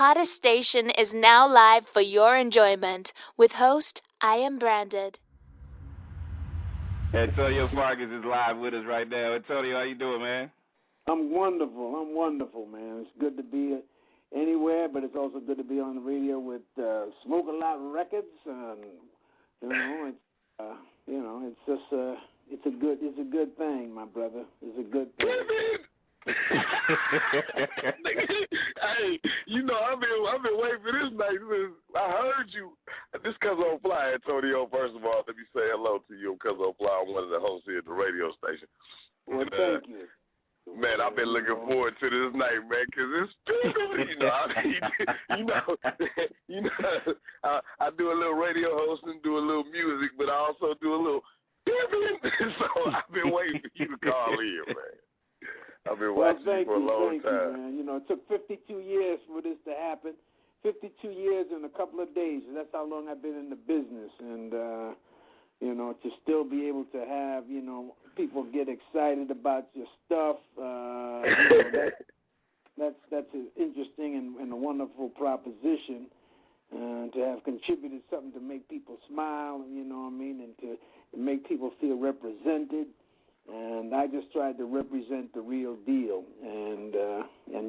hottest station is now live for your enjoyment with host iamBranded. Antonio Fargas is live with us right now. Antonio, how you doing, man? I'm wonderful, man. It's good to be anywhere, but it's also good to be on the radio with Smoke a Lot Records, and it's just it's a good thing, my brother. It's a good thing. Hey, I've been waiting for this night since I heard you. This comes on fly, Antonio. First of all, let me say hello to you because on fly. I'm one of the hosts here at the radio station. Well, thank you. Man, I've been looking forward to this night, man, because it's I do a little radio hosting, do a little music, but I also do a little so I've been waiting for you to call in, man. I've been watching you for a long time. You, man. It took 52 years for this to happen. 52 years and a couple of days. That's how long I've been in the business. And, to still be able to have, people get excited about your stuff, that's an interesting and a wonderful proposition. To have contributed something to make people smile, and to make people feel represented. And I just tried to represent the real deal and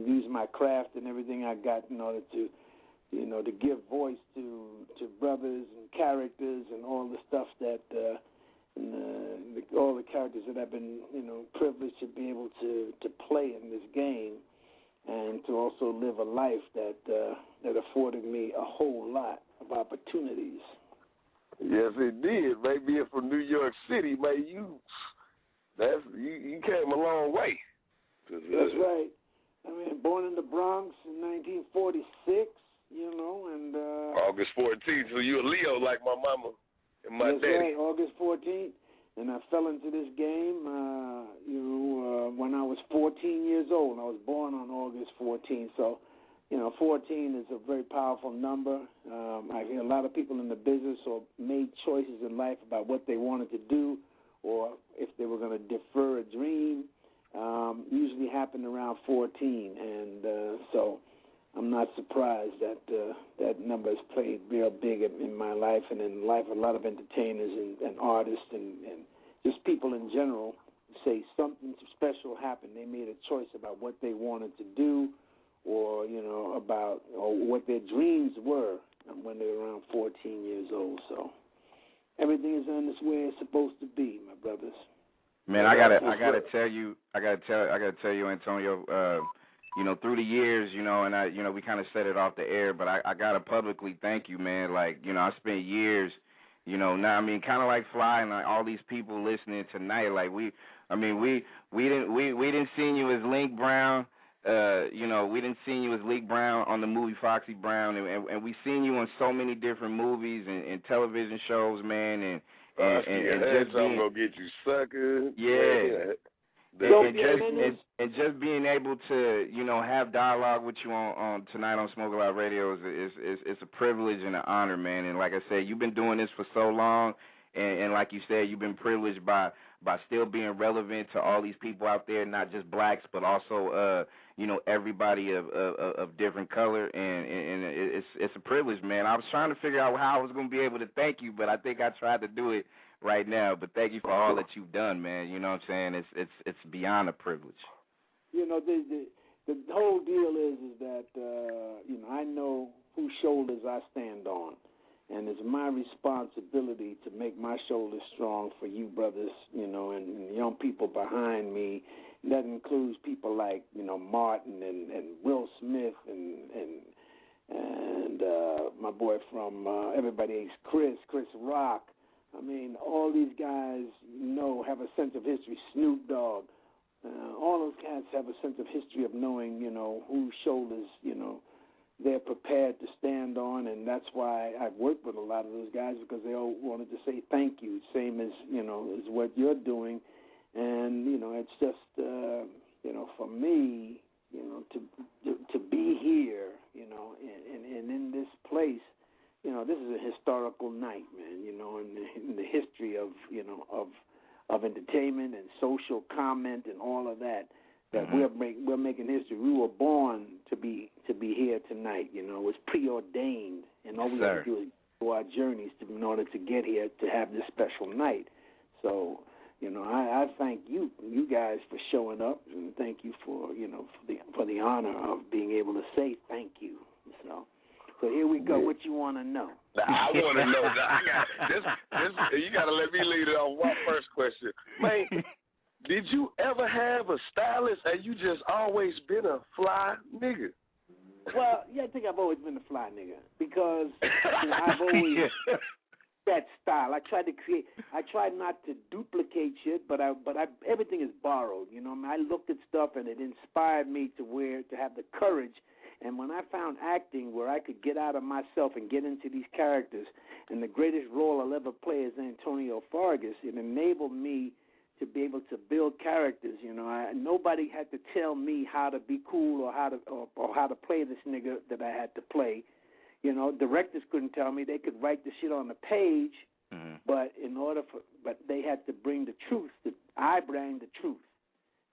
use my craft and everything I got in order to, to give voice to brothers and characters and all the stuff that, all the characters that I've been, privileged to be able to play in this game, and to also live a life that afforded me a whole lot of opportunities. Yes, it did. Maybe being from New York City, man, you came a long way. That's right. I mean, born in the Bronx in 1946, and August 14th. So you a Leo like my mama and my daddy. That's right, August 14th. And I fell into this game, when I was 14 years old. I was born on August 14th. So, 14 is a very powerful number. I hear a lot of people in the business or made choices in life about what they wanted to do, or if they were going to defer a dream, usually happened around 14. And so I'm not surprised that that number has played real big in my life and in the life of a lot of entertainers and artists and just people in general. Say something special happened. They made a choice about what they wanted to do, or or what their dreams were when they were around 14 years old. So everything is on its way it's supposed to be, my brothers. Man, I gotta tell you, Antonio. Through the years, and we kind of set it off the air, but I gotta publicly thank you, man. Like, I spent years, now kind of like Fly and like all these people listening tonight. Like we didn't see you as Link Brown. We didn't see you as Link Brown on the movie Foxy Brown, and we seen you on so many different movies and television shows, man, and just being, gonna get you sucker. Yeah. And just being able to, have dialogue with you on tonight on Smoke a Lot Radio is a privilege and an honor, man. And like I said, you've been doing this for so long, and like you said, you've been privileged by still being relevant to all these people out there, not just blacks, but also everybody of different color, and it's a privilege, man. I was trying to figure out how I was going to be able to thank you, but I think I tried to do it right now. But thank you for all that you've done, man. You know what I'm saying? It's beyond a privilege. The whole deal is that I know whose shoulders I stand on, and it's my responsibility to make my shoulders strong for you brothers, and young people behind me. That includes people like Martin and Will Smith and my boy from everybody hates Chris Rock. I mean, all these guys have a sense of history. Snoop Dogg, all those cats have a sense of history of knowing whose shoulders they're prepared to stand on, and that's why I've worked with a lot of those guys, because they all wanted to say thank you, same as as what you're doing. And it's just for me, to be here, and in this place, this is a historical night, man. In the history of entertainment and social comment and all of that. that we're making history. We were born to be here tonight. You know, it was preordained, and all we have to do is go our journeys in order to get here to have this special night. So, you know, I thank you guys for showing up, and thank you for the honor of being able to say thank you. So here we go. What you want to know? I want to know. I got this. You got to let me lead it on one first question, man. Did you ever have a stylist, and you just always been a fly nigga? Well, yeah, I think I've always been a fly nigga because I've always that style. I tried not to duplicate shit, but everything is borrowed. You know, I looked at stuff and it inspired me to have the courage. And when I found acting where I could get out of myself and get into these characters, and the greatest role I'll ever play is Antonio Fargas, it enabled me to be able to build characters. You know, nobody had to tell me how to be cool or how to play this nigga that I had to play. You know, directors couldn't tell me. They could write the shit on the page, but they had to bring the truth. I bring the truth,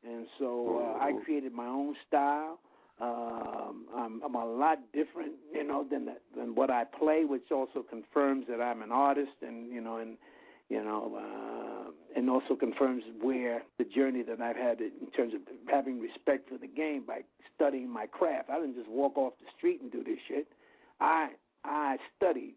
and so I created my own style. I'm a lot different, you know, than what I play, which also confirms that I'm an artist, and and also confirms where the journey that I've had in terms of having respect for the game by studying my craft. I didn't just walk off the street and do this shit. I studied,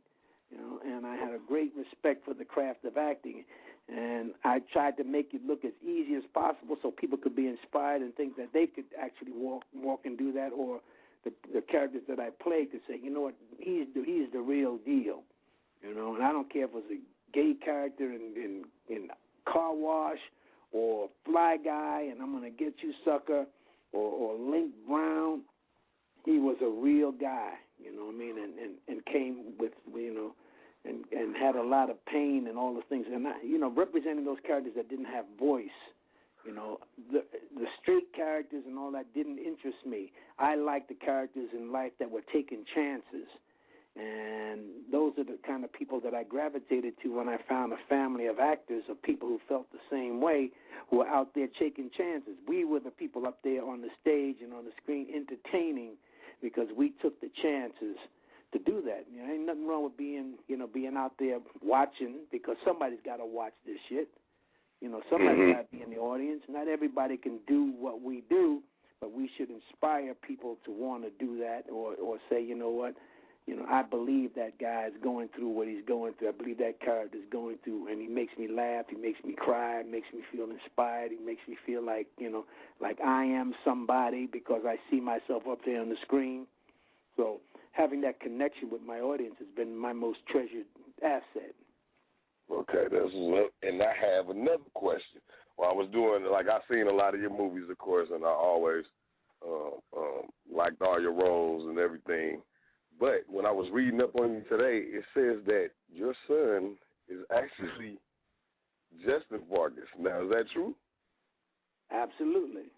you know, and I had a great respect for the craft of acting. And I tried to make it look as easy as possible so people could be inspired and think that they could actually walk and do that, or the characters that I played could say, you know what, he's the real deal, you know. And I don't care if it was a gay character in Car Wash or Fly Guy and I'm gonna get you sucker or Link Brown. He was a real guy, you know what I mean, and came with, you know, and had a lot of pain and all the things. And, representing those characters that didn't have voice, you know, the straight characters and all that didn't interest me. I liked the characters in life that were taking chances. And those are the kind of people that I gravitated to when I found a family of actors, of people who felt the same way, who were out there taking chances. We were the people up there on the stage and on the screen entertaining because we took the chances to do that. You know, ain't nothing wrong with being out there watching, because somebody's got to watch this shit. You know, somebody's got to be in the audience. Not everybody can do what we do, but we should inspire people to want to do that, or say, you know what, you know, I believe that guy is going through what he's going through. I believe that character is going through, and he makes me laugh, he makes me cry, he makes me feel inspired, he makes me feel like, you know, like I am somebody because I see myself up there on the screen. So having that connection with my audience has been my most treasured asset. Okay, and I have another question. Well, I was doing, like, I've seen a lot of your movies, of course, and I always liked all your roles and everything. But when I was reading up on you today, it says that your son is actually Justin Fargas. Now, is that true? Absolutely.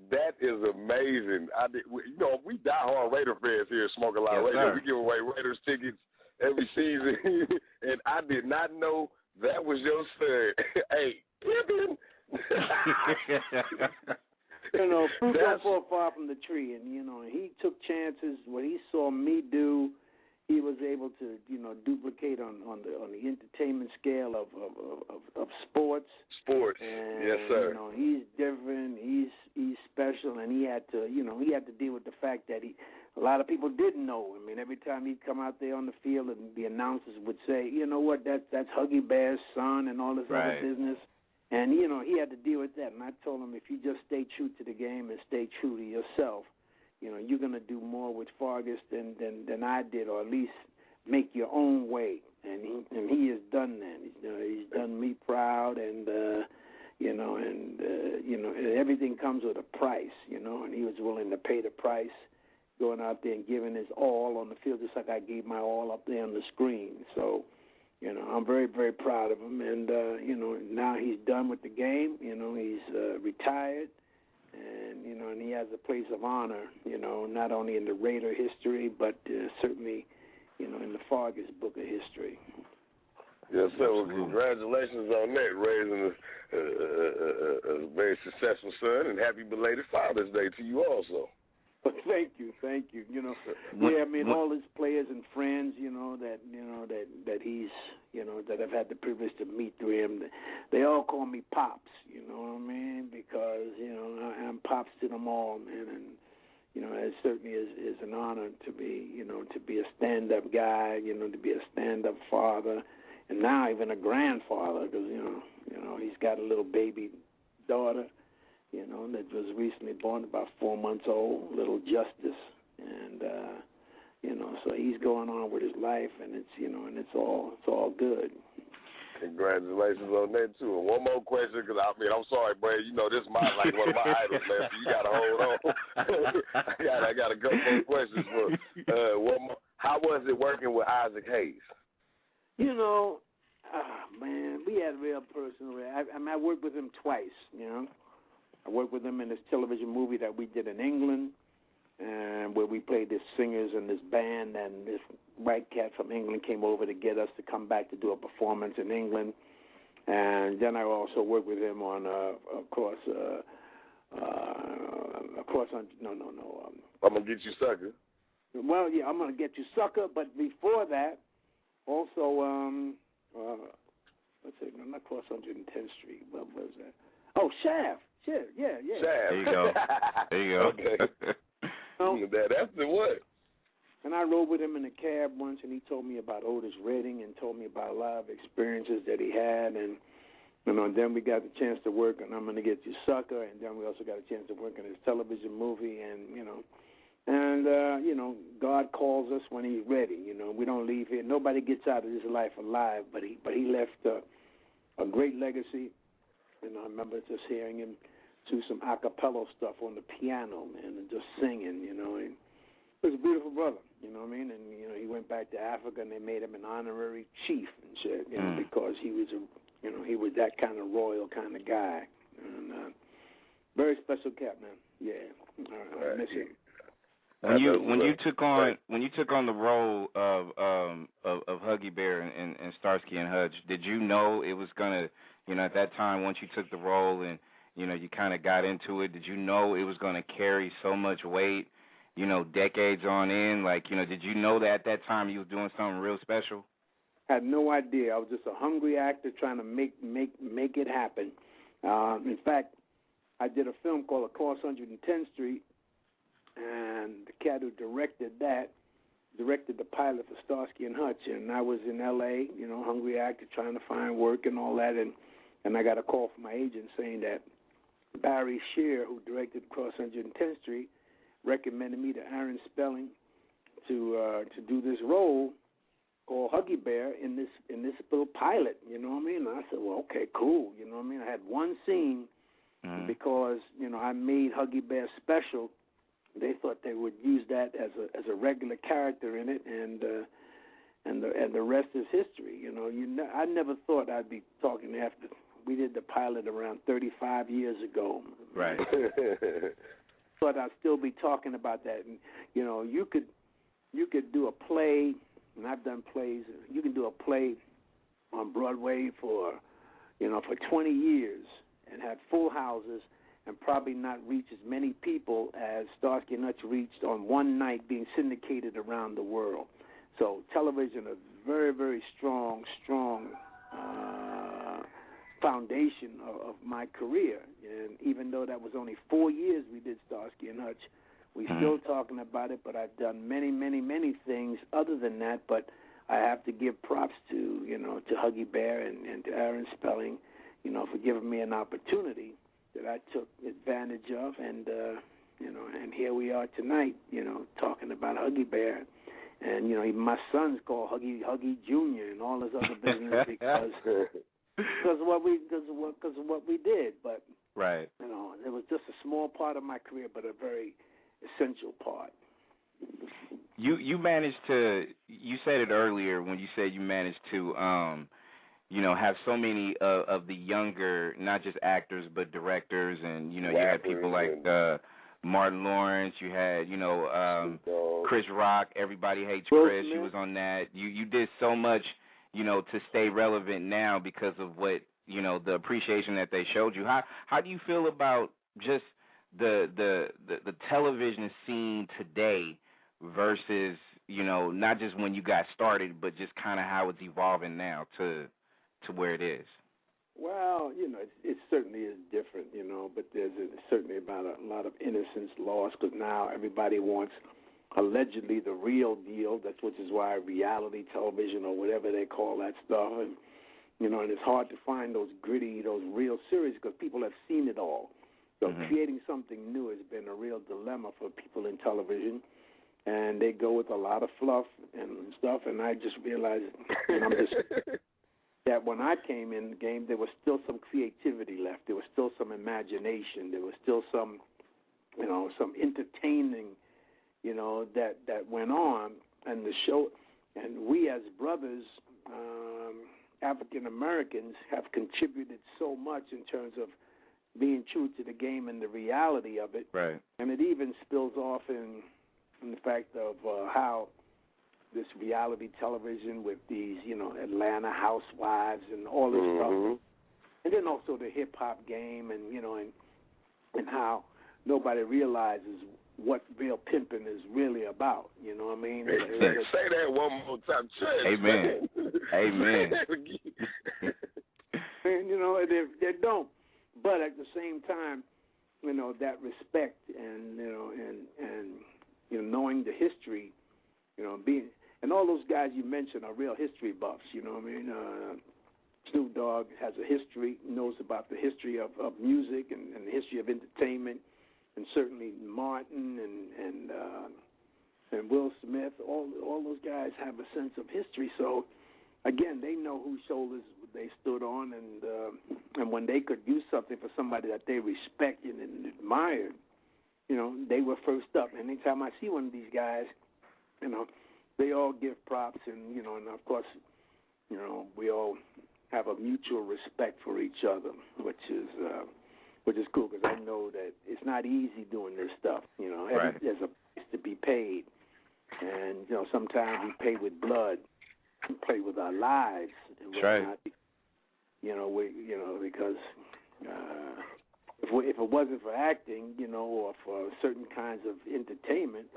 That is amazing. We diehard Raider fans here at Smoke a Lot Radio. Sir. We give away Raiders tickets every season, and I did not know that was your son. Hey, you know, fruit don't fall far from the tree, and you know, he took chances. What he saw me do, he was able to, you know, duplicate on the entertainment scale of sports. Sports, and, yes, sir. You know, he's different. He's special, and he had to deal with the fact that a lot of people didn't know. I mean, every time he'd come out there on the field, and the announcers would say, you know what, that's Huggy Bear's son, and all this other business. And, you know, he had to deal with that. And I told him, if you just stay true to the game and stay true to yourself, you know, you're going to do more with Fargas than I did, or at least make your own way. And he has done that. He's done me proud, and everything comes with a price, you know, and he was willing to pay the price, going out there and giving his all on the field, just like I gave my all up there on the screen. So, you know, I'm very, very proud of him. And, you know, now he's done with the game. You know, he's retired. And, you know, and he has a place of honor, you know, not only in the Raider history, but certainly, you know, in the Fargas book of history. Yes, sir. Well, congratulations on that, raising a very successful son, and happy belated Father's Day to you also. Thank you. You know, yeah, I mean, all his players and friends, that he's, that I've had the privilege to meet through him, they all call me Pops. You know what I mean? Because I'm Pops to them all, man, and it certainly is an honor to be a stand-up guy, to be a stand-up father, and now even a grandfather, because he's got a little baby daughter, that was recently born, about 4 months old, little Justice, and so he's going on with his life, and it's all good. Congratulations on that too. And one more question, because I'm sorry, Brad. This is one of my idols, man. So you gotta hold on. I got a couple more questions. For one more. How was it working with Isaac Hayes? Man, we had a real personal. I worked with him twice. I worked with him in this television movie that we did in England, and where we played this singers and this band, and this white cat from England came over to get us to come back to do a performance in England. And then I also worked with him on, I'm Gonna Get You Sucker. Well, yeah, I'm Gonna Get You Sucker, but before that, also, let's see, no, not Cross 110th Street. What was that? Oh, Shaft. Shit, yeah. There you go. Okay. That's the what? And I rode with him in a cab once, and he told me about Otis Redding and told me about a lot of experiences that he had. And then we got the chance to work on I'm Gonna Get You Sucker, and then we also got a chance to work on his television movie. And God calls us when He's ready. We don't leave here. Nobody gets out of this life alive, but he left a great legacy. I remember just hearing him do some a cappella stuff on the piano, man, and just singing, He was a beautiful brother, you know what I mean? And, he went back to Africa, and they made him an honorary chief and shit, because he was he was that kind of royal kind of guy. And very special cat, man. Yeah. I miss him. When you took on the role of Huggy Bear and Starsky and Hutch, did you know it was gonna, at that time, once you took the role and you kind of got into it, did you know it was gonna carry so much weight, decades on in? Did you know that at that time you was doing something real special? I had no idea. I was just a hungry actor trying to make it happen. In fact, I did a film called Across 110th Street. And the cat who directed the pilot for Starsky and Hutch, and I was in L.A., hungry actor trying to find work and all that, and I got a call from my agent saying that Barry Shear, who directed Across 110th Street, recommended me to Aaron Spelling to do this role called Huggy Bear in this little pilot, you know what I mean? And I said, well, okay, cool, you know what I mean? I had one scene because, I made Huggy Bear special. They thought they would use that as a regular character in it, and the rest is history. I never thought I'd be talking after we did the pilot around 35 years ago. Right. Thought I'd still be talking about that. And you could do a play, and I've done plays. You can do a play on Broadway for 20 years and have full houses, and probably not reach as many people as Starsky and Hutch reached on one night being syndicated around the world. So television, a very, very strong foundation of my career. And even though that was only 4 years we did Starsky and Hutch, we're still talking about it, but I've done many, many, many things other than that. But I have to give props to Huggy Bear and to Aaron Spelling, for giving me an opportunity that I took advantage of, and and here we are tonight, talking about Huggy Bear, and even my son's called Huggy Jr. and all this other business because of what we did, but right, it was just a small part of my career, but a very essential part. You managed to. You said it earlier when you said you managed to. Have so many of the younger, not just actors, but directors, and, you had people like Martin Lawrence, you had, Chris Rock, Everybody Hates Chris, you was on that. You did so much, to stay relevant now because of what, the appreciation that they showed you. How do you feel about just the television scene today versus, not just when you got started, but just kind of how it's evolving now to where it is? Well, it certainly is different, but there's certainly about a lot of innocence lost because now everybody wants allegedly the real deal. Which is why reality television or whatever they call that stuff, and it's hard to find those gritty, those real series because people have seen it all. So creating something new has been a real dilemma for people in television, and they go with a lot of fluff and stuff. And I just realized, that when I came in the game, there was still some creativity left. There was still some imagination. There was still some, some entertaining, that went on. And the show, and we as brothers, African Americans, have contributed so much in terms of being true to the game and the reality of it. Right. And it even spills off in the fact of how this reality television with these, Atlanta housewives and all this stuff. And then also the hip-hop game and, and how nobody realizes what real pimping is really about. You know what I mean? Say that one more time. Amen. Amen. And, they don't. But at the same time, that respect and, and knowing the history, being... And all those guys you mentioned are real history buffs, Snoop Dogg has a history, knows about the history of music and the history of entertainment, and certainly Martin and Will Smith, all those guys have a sense of history. So, again, they know whose shoulders they stood on, and when they could do something for somebody that they respected and admired, they were first up. And anytime I see one of these guys, they all give props, and and of course, we all have a mutual respect for each other, which is cool because I know that it's not easy doing this stuff. Right. There's a price to be paid, and sometimes we pay with blood, we pay with our lives. And that's right. Because if it wasn't for acting, or for certain kinds of entertainment,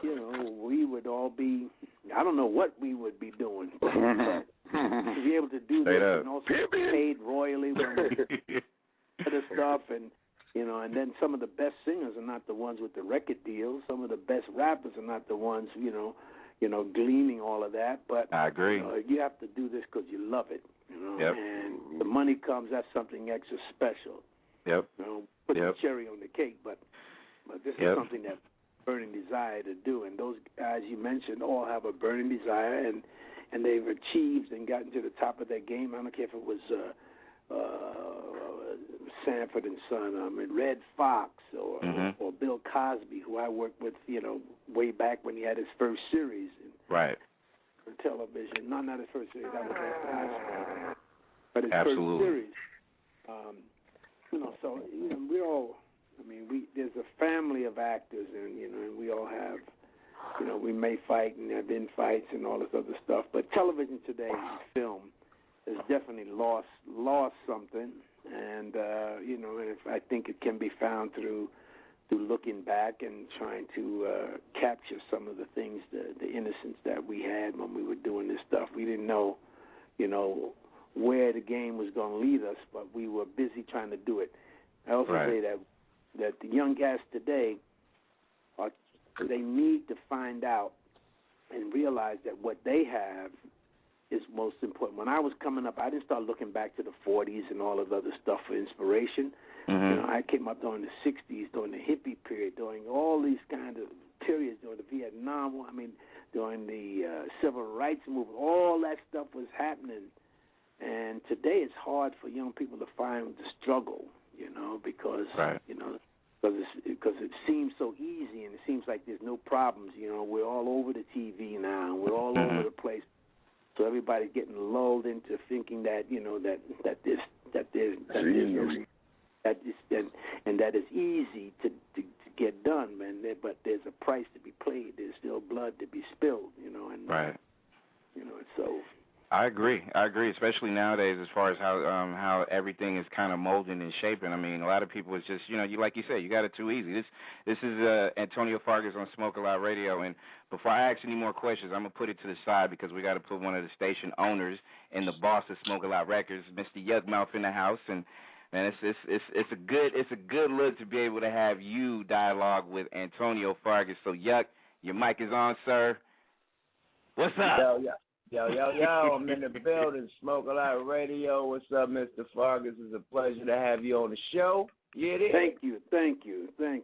we would all be, I don't know what we would be doing. To be able to do Straight this up. and also be paid royally when other stuff, and and then some of the best singers are not the ones with the record deals. Some of the best rappers are not the ones, gleaning all of that. But I agree. You have to do this because you love it. Yep. And the money comes, that's something extra special. Yep. Put the cherry on the cake, but this is something that burning desire to do. And those guys you mentioned all have a burning desire, and they've achieved and gotten to the top of their game. I don't care if it was Sanford and Son, Red Fox, or Bill Cosby, who I worked with, way back when he had his first series. Right. On television. No, not his first series. That was high school. But his Absolutely. first series. So we're all. There's a family of actors, and we all have. We may fight, and there have been fights, and all this other stuff. But television today, film, has definitely lost something, and and I think it can be found through looking back and trying to capture some of the things, the innocence that we had when we were doing this stuff. We didn't know, where the game was going to lead us, but we were busy trying to do it. I also say that the young cats today, they need to find out and realize that what they have is most important. When I was coming up, I didn't start looking back to the 40s and all of the other stuff for inspiration. I came up during the 60s, during the hippie period, during all these kind of periods, during the Vietnam, during the civil rights movement. All that stuff was happening. And today it's hard for young people to find the struggle, because, because it seems so easy and it seems like there's no problems. We're all over the TV now. We're all over the place. So everybody's getting lulled into thinking that, that is easy to get done, man. But there's a price to be paid. There's still blood to be spilled, and right. So I agree, especially nowadays as far as how everything is kind of molding and shaping. I mean, a lot of people is just, you like you said, you got it too easy. This is Antonio Fargas on Smoke a Lot Radio, and before I ask any more questions, I'm gonna put it to the side because we got to put one of the station owners and the boss of Smoke a Lot Records, Mr. Yuckmouth, in the house, and man, it's a good look to be able to have you dialogue with Antonio Fargas. So Yuck, your mic is on, sir. What's up? Yo, I'm in the building, Smoke a Lot Radio. What's up, Mr. Fargas? It's a pleasure to have you on the show. Yeah, it is. Thank you. Pleasure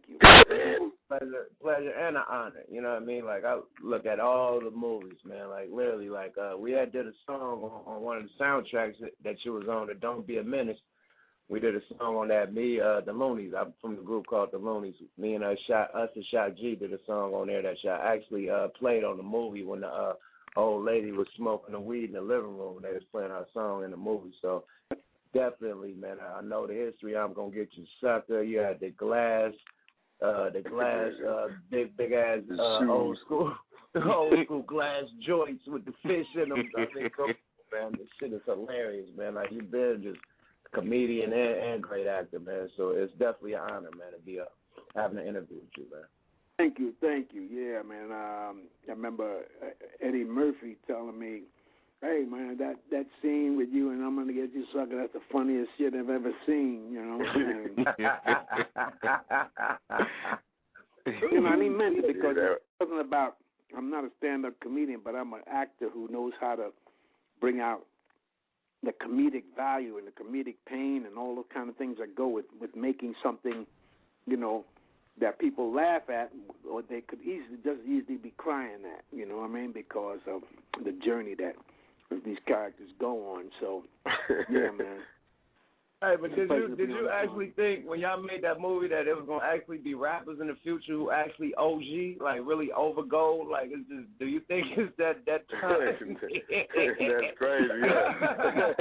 and an honor. You know what I mean? Like, I look at all the movies, man. Like, literally, like, we had did a song on one of the soundtracks that you was on, the Don't Be a Menace. We did a song on that. Me, the Loonies. I'm from the group called the Loonies. Me and Shot G did a song on there that Shot actually played on the movie when the old lady was smoking the weed in the living room. They was playing our song in the movie. So definitely, man, I know the history. I'm gonna get you, sucker. You had the glass, big ass old school glass joints with the fish in them. I mean, come on, man, this shit is hilarious, man. Like, you've been just a comedian and great actor, man. So it's definitely an honor, man, to be having an interview with you, man. Thank you. Yeah, man. I remember Eddie Murphy telling me, "Hey, man, that scene with you and I'm gonna get you, sucker. That's the funniest shit I've ever seen." You know. And he meant it because it wasn't about. I'm not a stand-up comedian, but I'm an actor who knows how to bring out the comedic value and the comedic pain and all those kind of things that go with making something, that people laugh at, or they could easily be crying at, you know what I mean, because of the journey that these characters go on. So, yeah, man. Hey, but did you actually think when y'all made that movie that it was gonna actually be rappers in the future who actually OG, like really over gold? Like, it's just, do you think it's that time? That's crazy. Yeah.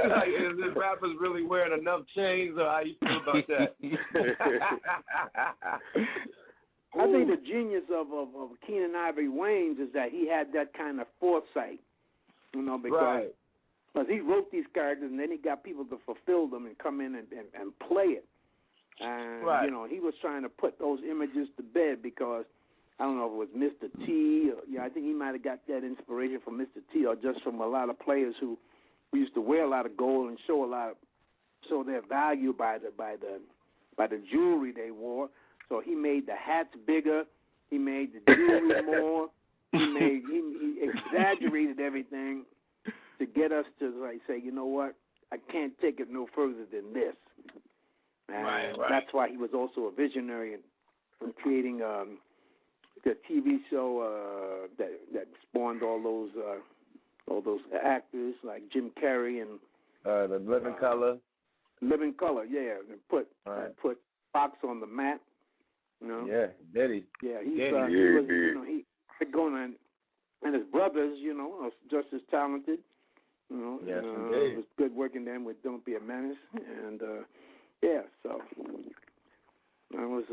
Like, is this rappers really wearing enough chains, or how you feel about that? I think the genius of Keenan Ivory Wayans is that he had that kind of foresight, because. Right. Because he wrote these characters, and then he got people to fulfill them and come in and play it. And, right. He was trying to put those images to bed because, I don't know if it was Mr. T. I think he might have got that inspiration from Mr. T or just from a lot of players who used to wear a lot of gold and show their value by the jewelry they wore. So he made the hats bigger. He made the jewelry more. He exaggerated everything to get us to say, you know what, I can't take it no further than this. And right. That's why he was also a visionary in creating the TV show that spawned all those actors like Jim Carrey and the Living Color. Living Color, yeah, and put Fox on the map. Yeah, did he? Yeah, he going on, and his brothers, are just as talented. Yes, it was good working them with Don't Be a Menace, and so it was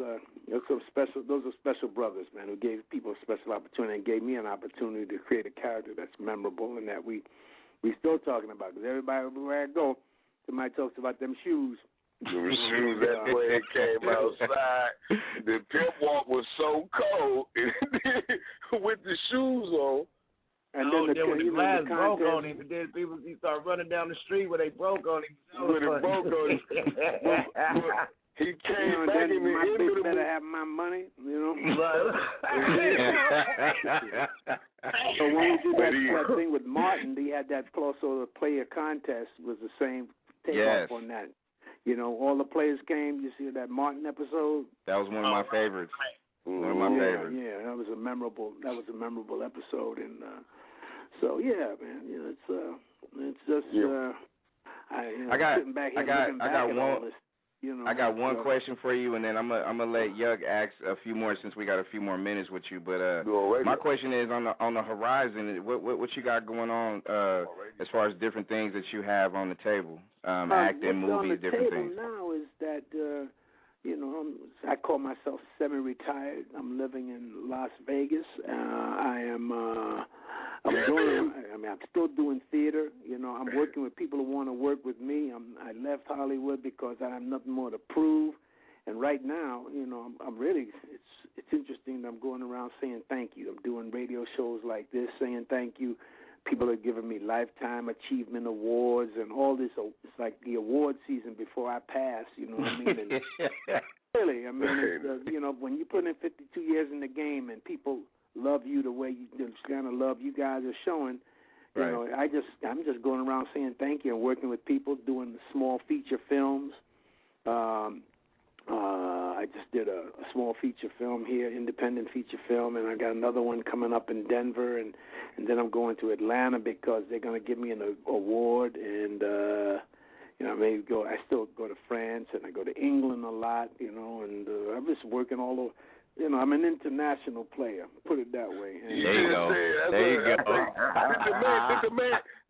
some special. Those are special brothers, man, who gave people a special opportunity and gave me an opportunity to create a character that's memorable and that we still talking about. Because everybody, everywhere I go, somebody talks about them shoes. The shoes that plane came outside. The pimp walk was so cold with the shoes on. And then when the glass broke on him, and then people start running down the street where they broke on him. When it broke on him, he came back in the my end of the better have my money, Right. So when we did that thing with Martin, he had that also the player contest was the same takeoff on that. All the players came. You see that Martin episode? That was one of my favorites. One of my favorites. Yeah, that was a memorable episode, and so yeah, man, it's just I got sitting back here looking back at all this. I got one question for you, and then I'm gonna let Yug ask a few more since we got a few more minutes with you. But my question is on the horizon. What you got going on as far as different things that you have on the table, acting, movies, different things. Now is that I call myself semi-retired. I'm living in Las Vegas. I'm still doing theater. You know, I'm working with people who want to work with me. I left Hollywood because I have nothing more to prove. And right now, you know, I'm really, it's interesting that I'm going around saying thank you. I'm doing radio shows like this saying thank you. People are giving me Lifetime Achievement Awards and all this. It's like the award season before I pass, you know what I mean? And really, I mean, it's, you know, when you put in 52 years in the game and people love you the way the kind of love you guys are showing, you know, I'm just going around saying thank you and working with people, doing small feature films. I just did a small feature film here, independent feature film, and I got another one coming up in Denver, and then I'm going to Atlanta because they're going to give me an award, and you know, I still go to France, and I go to England a lot, you know, and I'm just working all over. You know, I'm an international player, put it that way. And there you go. There you go.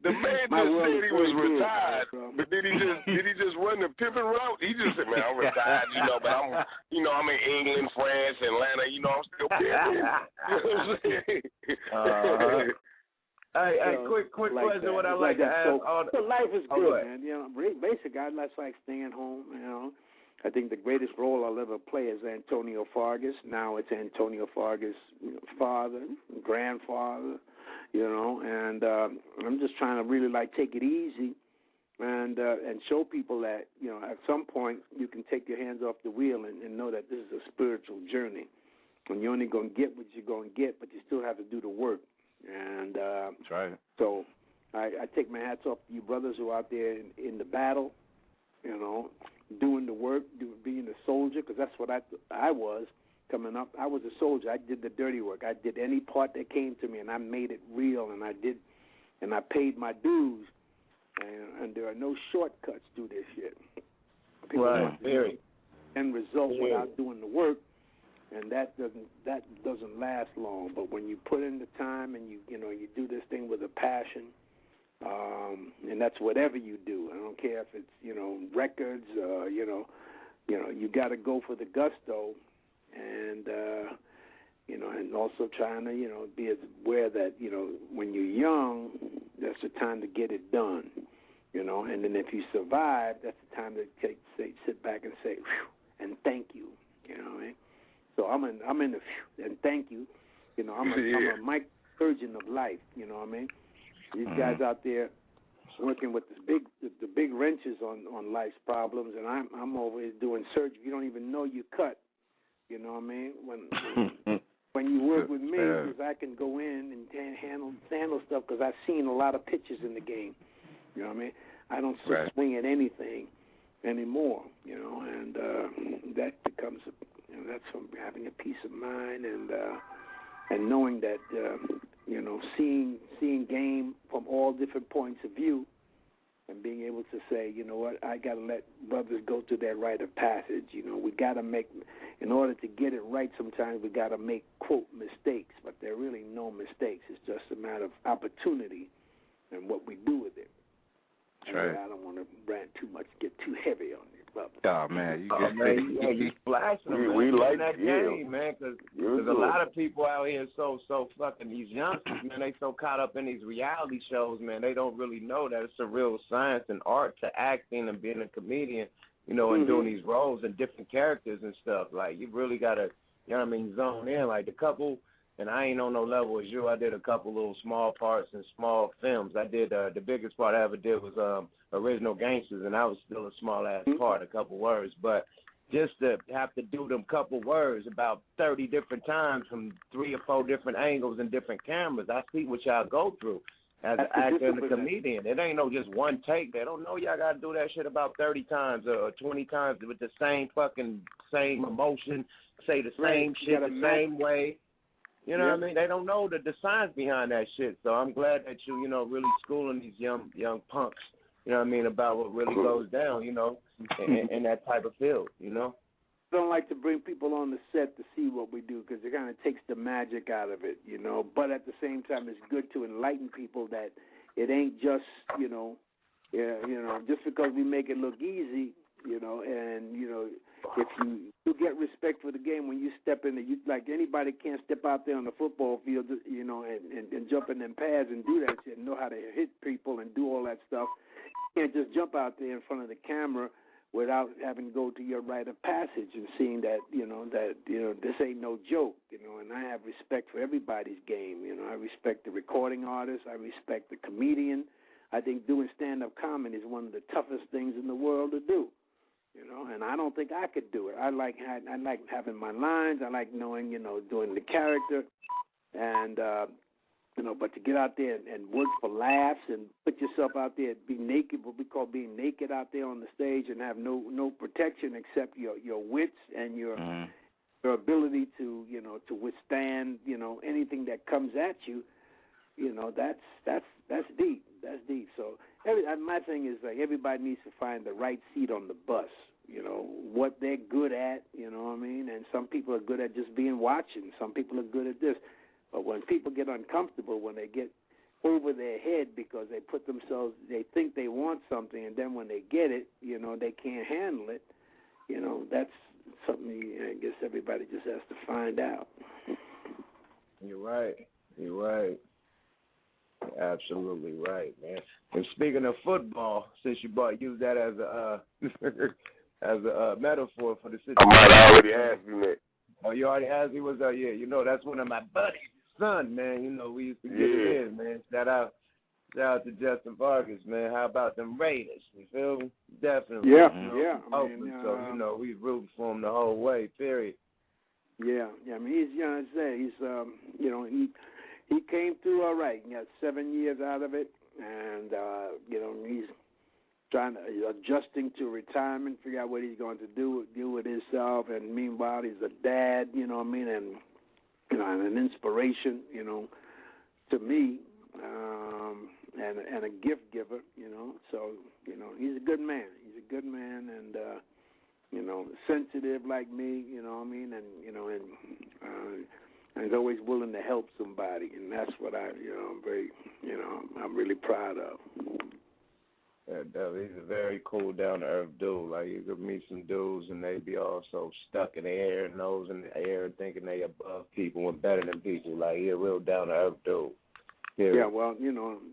The man just said he was retired, but did he just run the pimping route? He just said, "Man, I'm retired, you know, but I'm in England, France, Atlanta, you know, I'm still pimping." You know what I'm saying? Hey, quick question. What I like to ask. So life is good, man. You know, basically, I like staying home. You know, I think the greatest role I'll ever play is Antonio Fargas. Now it's Antonio Fargas' father, grandfather. You know, and I'm just trying to really take it easy, and show people that, you know, at some point you can take your hands off the wheel and know that this is a spiritual journey, and you're only going to get what you're going to get, but you still have to do the work. And that's right. So I take my hats off to you brothers who are out there in the battle, you know, doing the work, being a soldier, because that's what I was. Coming up, I was a soldier. I did the dirty work. I did any part that came to me, and I made it real, and I paid my dues, and there are no shortcuts to this shit. People want the end result without doing the work, and that doesn't last long. But when you put in the time and you do this thing with a passion, and that's whatever you do. I don't care if it's, you know, records, you got to go for the gusto. And, you know, and also trying to, you know, be aware that, you know, when you're young, that's the time to get it done, you know. And then if you survive, that's the time to sit back and say, whew, and thank you, you know what I mean? So I'm in the phew, and thank you. You know, I'm a Mike Surgeon of life, you know what I mean? These guys out there working with the big wrenches on life's problems, and I'm over here doing surgery. You don't even know you cut. You know what I mean? When you work with me, because I can go in and handle stuff, because I've seen a lot of pitches in the game. You know what I mean? I don't swing at anything anymore. You know, and that becomes that's from having a peace of mind and knowing that you know, seeing game from all different points of view. And being able to say, you know what, I got to let brothers go through that rite of passage. You know, we got to in order to get it right, sometimes we got to make, quote, mistakes. But there are really no mistakes. It's just a matter of opportunity and what we do with it. That's right. I don't want to rant too much, get too heavy on you, brother. Oh, man. You splashing them. We like that game, man, because a lot of people out here so fucking, these youngsters, man, they so caught up in these reality shows, man, they don't really know that it's a real science and art to acting and being a comedian, you know, and doing these roles and different characters and stuff. Like, you really got to, you know what I mean, zone in. Like, the couple, and I ain't on no level as you, I did a couple little small parts in small films. I did, the biggest part I ever did was Original Gangsters, and I was still a small-ass part, a couple words. But just to have to do them couple words about 30 different times from 3 or 4 different angles and different cameras, I see what y'all go through as an actor and a comedian. It ain't no just one take. They don't know y'all got to do that shit about 30 times or 20 times with the same emotion, say the same shit the same way. You know what I mean? They don't know the science behind that shit. So I'm glad that you know, really schooling these young punks, you know what I mean, about what really goes down, you know, in that type of field, you know? I don't like to bring people on the set to see what we do because it kind of takes the magic out of it, you know. But at the same time, it's good to enlighten people that it ain't just, just because we make it look easy, And if you get respect for the game when you step in, like anybody can't step out there on the football field, and jump in them pads and do that shit, and know how to hit people and do all that stuff. You can't just jump out there in front of the camera without having to go to your rite of passage and seeing that this ain't no joke, and I have respect for everybody's game. I respect the recording artist, I respect the comedian. I think doing stand-up comedy is one of the toughest things in the world to do, and I don't think I could do it. I like having my lines, I like knowing, doing the character, and but to get out there and work for laughs and put yourself out there, be naked, what we call being naked out there on the stage, and have no protection except your wits and your ability to to withstand anything that comes at you. That's deep. That's deep. So my thing is like everybody needs to find the right seat on the bus. What they're good at. And some people are good at just being watching. Some people are good at this. But when people get uncomfortable, when they get over their head because they think they want something, and then when they get it, they can't handle it, that's something I guess everybody just has to find out. You're right. You're absolutely right, man. And speaking of football, since you use that as a as a metaphor for the situation. I might have already asked you that. Oh, you already asked me? Was that's one of my buddies' son, man. We used to get it in, man. Shout out to Justin Fargas, man. How about them Raiders? You feel me? Definitely. Yeah. So, we rooted for him the whole way, period. Yeah. I mean, he's he came through all right. He got 7 years out of it, and, he's adjusting to retirement, figure out what he's going to do with himself, and meanwhile he's a dad, and an inspiration, to me, and a gift giver, so he's a good man. He's a good man, and sensitive like me, and he's always willing to help somebody, and that's what I'm really proud of. He's a very cool, down-to-earth dude. Like, you could meet some dudes, and they be all so stuck in the air, nose in the air, thinking they above people and better than people. Like, he's a real down-to-earth dude. Period. Yeah, well,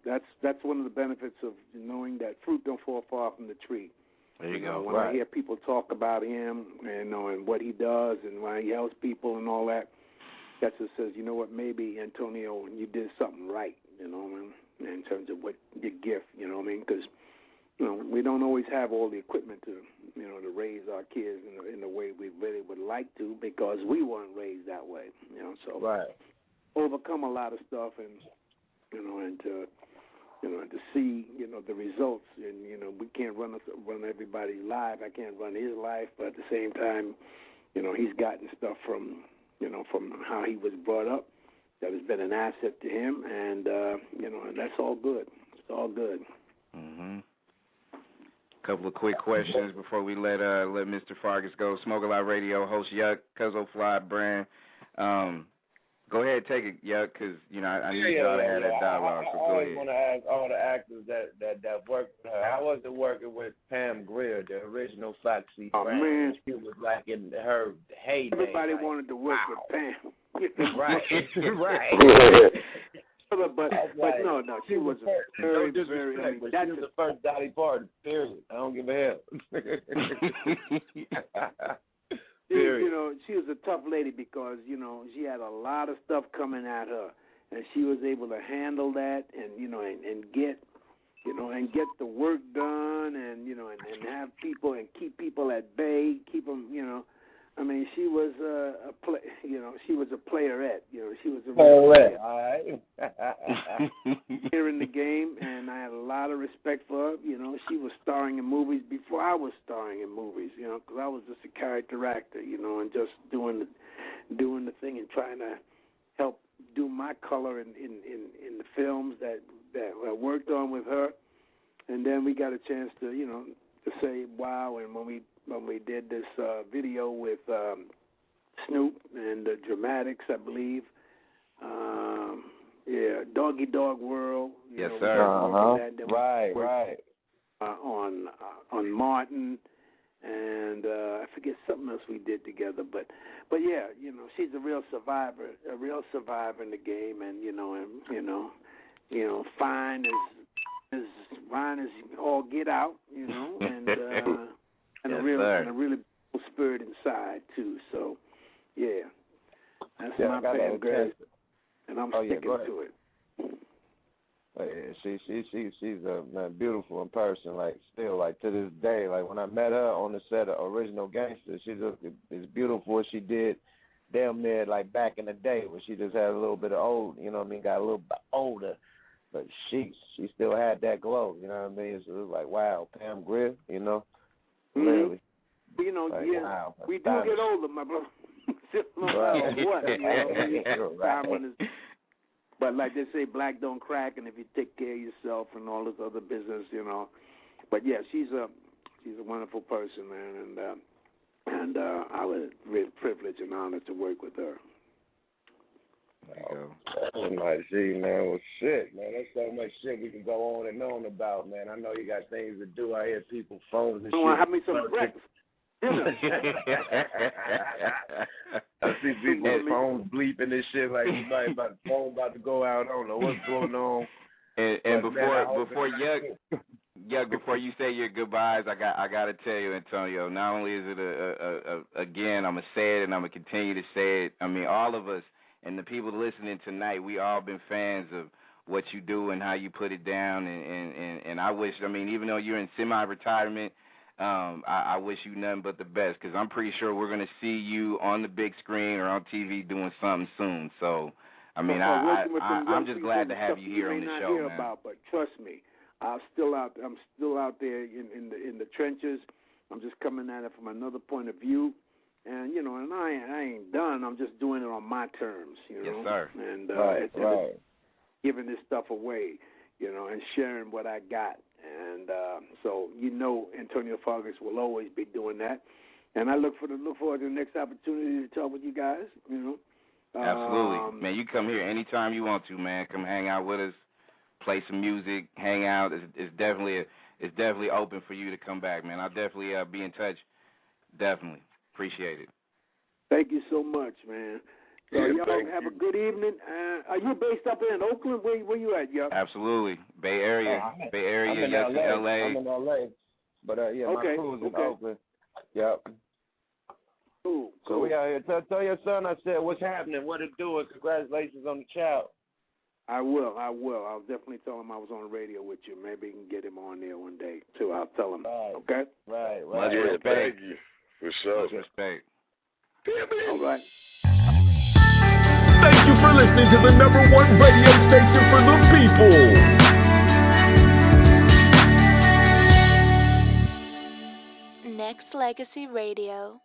that's one of the benefits of knowing that fruit don't fall far from the tree. There you go. When I hear people talk about him, and what he does, and why he helps people and all that, that just says, maybe, Antonio, you did something right, in terms of what your gift, because we don't always have all the equipment to raise our kids in the way we really would like to, because we weren't raised that way, So overcome a lot of stuff, and to see the results, and we can't run everybody's life. I can't run his life, but at the same time, he's gotten stuff from how he was brought up that has been an asset to him, and and that's all good. It's all good. Mm-hmm. Couple of quick questions before we let Mr. Fargas go. Smoke a Lot Radio host Yuck, Cuzzo Fly Brand. Go ahead, take it, Yuck, because I need y'all to have that dialogue. So go ahead. I always want to ask all the actors that work with her. How was it working with Pam Grier, the original Foxy? Oh man, she was like in her heyday. Everybody wanted to work with Pam. Right. But no, she was very. She was the first Dolly Parton. Period. I don't give a hell. She was a tough lady because she had a lot of stuff coming at her, and she was able to handle that, and and get the work done, and and have people and keep people at bay, keep them. I mean, she was she was a playerette. She was a playerette. All right. Here in the game, and I had a lot of respect for her. She was starring in movies before I was starring in movies. Because I was just a character actor. And just doing the thing and trying to help do my color in the films that I worked on with her. And then we got a chance to to say wow, and when we did this video with Snoop and the Dramatics, I believe. Doggy Dog World. Yes, sir. Right. On Martin, and I forget something else we did together. But yeah, you know, she's a real survivor in the game, and fine as all get out, you know, and and yes, a really spirit inside too. So yeah, that's my band, Grace, and I'm sticking to it. She's a beautiful in person. Like still, like to this day, like when I met her on the set of Original Gangster, she just as beautiful as she did damn near like back in the day when she just had a little bit of old, you know what I mean, got a little bit older, but she still had that glow, you know what I mean. So it was like, wow, Pam Grier, you know, literally. You know, like, yeah, wow, we do get older, my brother. What? You know, right. But like they say, black don't crack, and if you take care of yourself and all this other business, you know. But yeah, she's a wonderful person, man, and I was really privileged and honored to work with her. That's nice, man. Well, shit, man. There's so much shit we can go on and on about, man. I know you got things to do. I hear people phones and shit. Have me some breakfast. I see people's phones bleeping and shit like the phone about to go out. I don't know what's going on. And before you say your goodbyes, I gotta tell you, Antonio. Not only is it again, I'm gonna say it and I'm gonna continue to say it. I mean, all of us and the people listening tonight, we all been fans of what you do and how you put it down. And I wish, I mean, even though you're in semi-retirement. I wish you nothing but the best, because I'm pretty sure we're going to see you on the big screen or on TV doing something soon. So, I mean, I'm just glad to have you here on the show, man. But trust me, I'm still out there in the trenches. I'm just coming at it from another point of view. And, you know, and I ain't done. I'm just doing it on my terms, you know. Yes, sir. And right. Giving this stuff away, you know, and sharing what I got. And so, you know, Antonio Fargas will always be doing that. And I look forward to the next opportunity to talk with you guys, you know. Absolutely. Man, you come here anytime you want to, man. Come hang out with us, play some music, hang out. It's definitely open for you to come back, man. I'll definitely be in touch. Definitely. Appreciate it. Thank you so much, man. So y'all have a good evening. Are you based up in Oakland? Where you at, y'all? Absolutely. Bay Area. I'm in LA. LA. I'm in LA. But my crew's in Oakland. Yep. Cool. So we out here. Tell your son I said what's happening, what it doing. Congratulations on the child. I will. I'll definitely tell him I was on the radio with you. Maybe you can get him on there one day too. I'll tell him. Right. Okay. Right. Much respect. Thank you. For sure. Much respect. All right. Thank you for listening to the #1 radio station for the people. Nexxlegacy Radio.